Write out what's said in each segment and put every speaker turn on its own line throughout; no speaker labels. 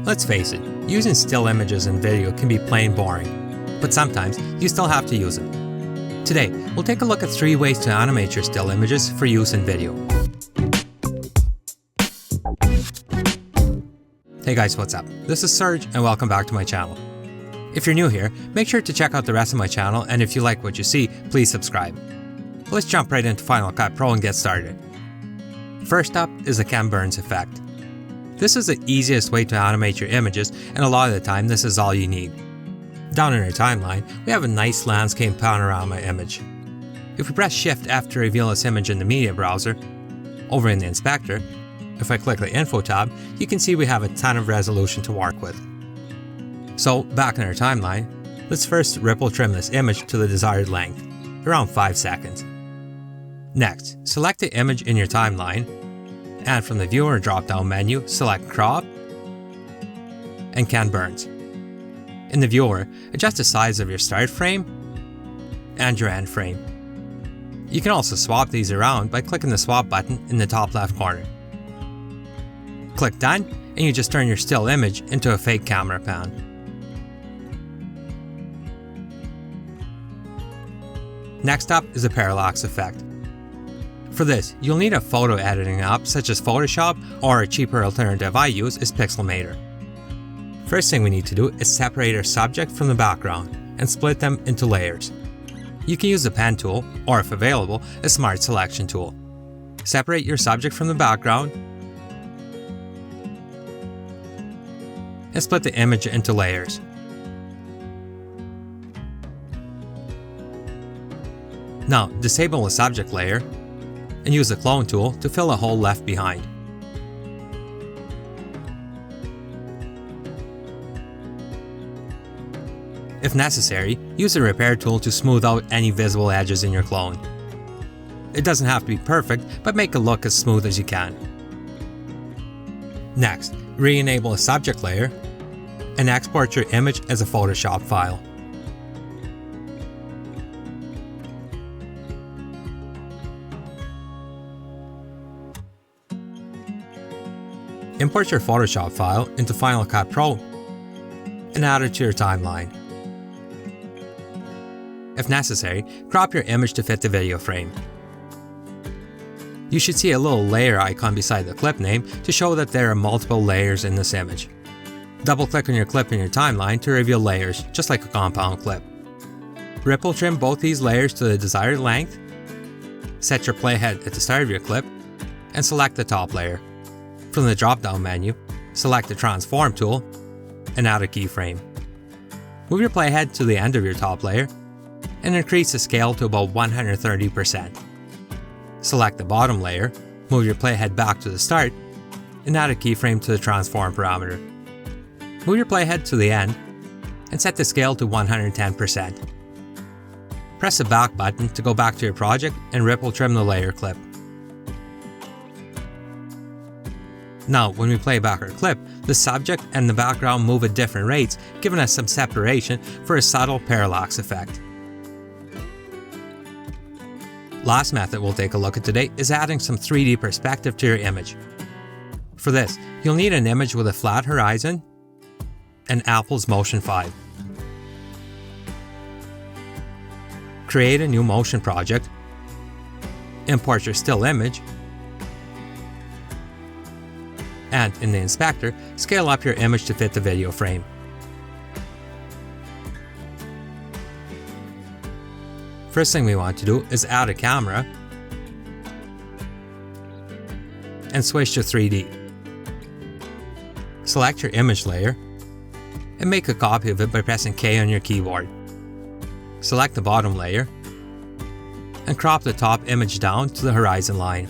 Let's face it, using still images in video can be plain boring, but sometimes you still have to use them. Today, we'll take a look at 3 ways to animate your still images for use in video. Hey guys, what's up? This is Serge and welcome back to my channel. If you're new here, make sure to check out the rest of my channel, and if you like what you see, please subscribe. Let's jump right into Final Cut Pro and get started. First up is the Ken Burns effect. This is the easiest way to animate your images, and a lot of the time this is all you need. Down in our timeline, we have a nice landscape panorama image. If we press Shift F to reveal this image in the media browser, over in the inspector, if I click the Info tab, you can see we have a ton of resolution to work with. So back in our timeline, let's first ripple trim this image to the desired length, around 5 seconds. Next, select the image in your timeline, and from the Viewer drop-down menu, select Crop and Ken Burns. In the Viewer, adjust the size of your start frame and your end frame. You can also swap these around by clicking the Swap button in the top left corner. Click Done, and you just turn your still image into a fake camera pan. Next up is the Parallax Effect. For this, you'll need a photo editing app such as Photoshop, or a cheaper alternative I use is Pixelmator. First thing we need to do is separate our subject from the background and split them into layers. You can use the pen tool, or if available, a smart selection tool. Separate your subject from the background and split the image into layers. Now, disable the subject layer and use the clone tool to fill the hole left behind. If necessary, use the repair tool to smooth out any visible edges in your clone. It doesn't have to be perfect, but make it look as smooth as you can. Next, re-enable the subject layer and export your image as a Photoshop file. Import your Photoshop file into Final Cut Pro and add it to your timeline. If necessary, crop your image to fit the video frame. You should see a little layer icon beside the clip name to show that there are multiple layers in this image. Double-click on your clip in your timeline to reveal layers, just like a compound clip. Ripple trim both these layers to the desired length, set your playhead at the start of your clip, and select the top layer. From the drop-down menu, select the Transform tool and add a keyframe. Move your playhead to the end of your top layer and increase the scale to about 130%. Select the bottom layer, move your playhead back to the start, and add a keyframe to the Transform parameter. Move your playhead to the end and set the scale to 110%. Press the back button to go back to your project and ripple trim the layer clip. Now, when we play back our clip, the subject and the background move at different rates, giving us some separation for a subtle parallax effect. Last method we'll take a look at today is adding some 3D perspective to your image. For this, you'll need an image with a flat horizon and Apple's Motion 5. Create a new motion project, import your still image, and in the inspector, scale up your image to fit the video frame. First thing we want to do is add a camera and switch to 3D. Select your image layer and make a copy of it by pressing K on your keyboard. Select the bottom layer and crop the top image down to the horizon line.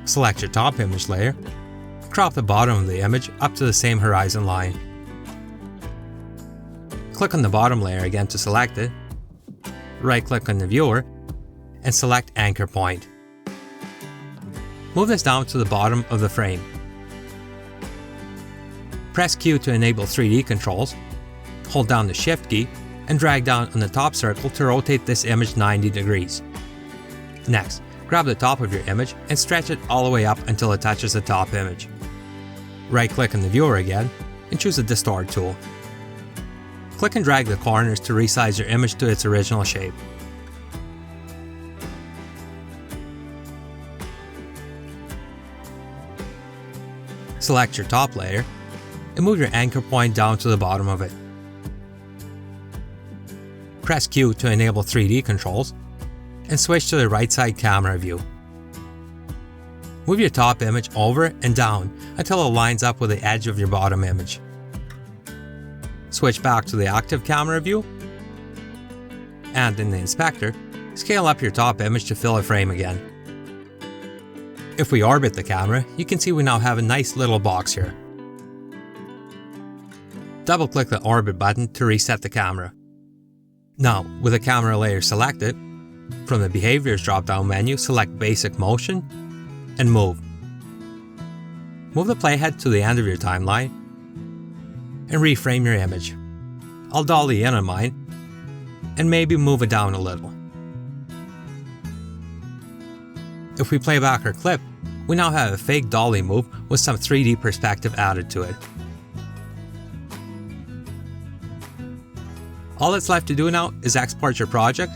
Select your top image layer, crop the bottom of the image up to the same horizon line. Click on the bottom layer again to select it, right-click on the viewer, and select Anchor Point. Move this down to the bottom of the frame. Press Q to enable 3D controls, hold down the Shift key, and drag down on the top circle to rotate this image 90 degrees. Next, Grab the top of your image and stretch it all the way up until it touches the top image. Right-click in the viewer again and choose the Distort tool. Click and drag the corners to resize your image to its original shape. Select your top layer and move your anchor point down to the bottom of it. Press Q to enable 3D controls and switch to the right side camera view. Move your top image over and down until it lines up with the edge of your bottom image. Switch back to the active camera view, and in the inspector, scale up your top image to fill a frame again. If we orbit the camera, you can see we now have a nice little box here. Double-click the Orbit button to reset the camera. Now, with the camera layer selected, from the Behaviors drop-down menu, select Basic Motion and Move. Move the playhead to the end of your timeline and reframe your image. I'll dolly in on mine and maybe move it down a little. If we play back our clip, we now have a fake dolly move with some 3D perspective added to it. All that's left to do now is export your project,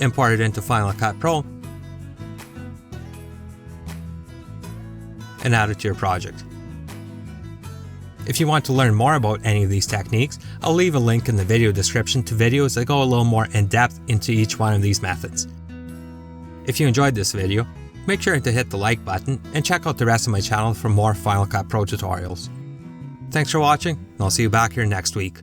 import it into Final Cut Pro, and add it to your project. If you want to learn more about any of these techniques, I'll leave a link in the video description to videos that go a little more in depth into each one of these methods. If you enjoyed this video, make sure to hit the like button and check out the rest of my channel for more Final Cut Pro tutorials. Thanks for watching, and I'll see you back here next week.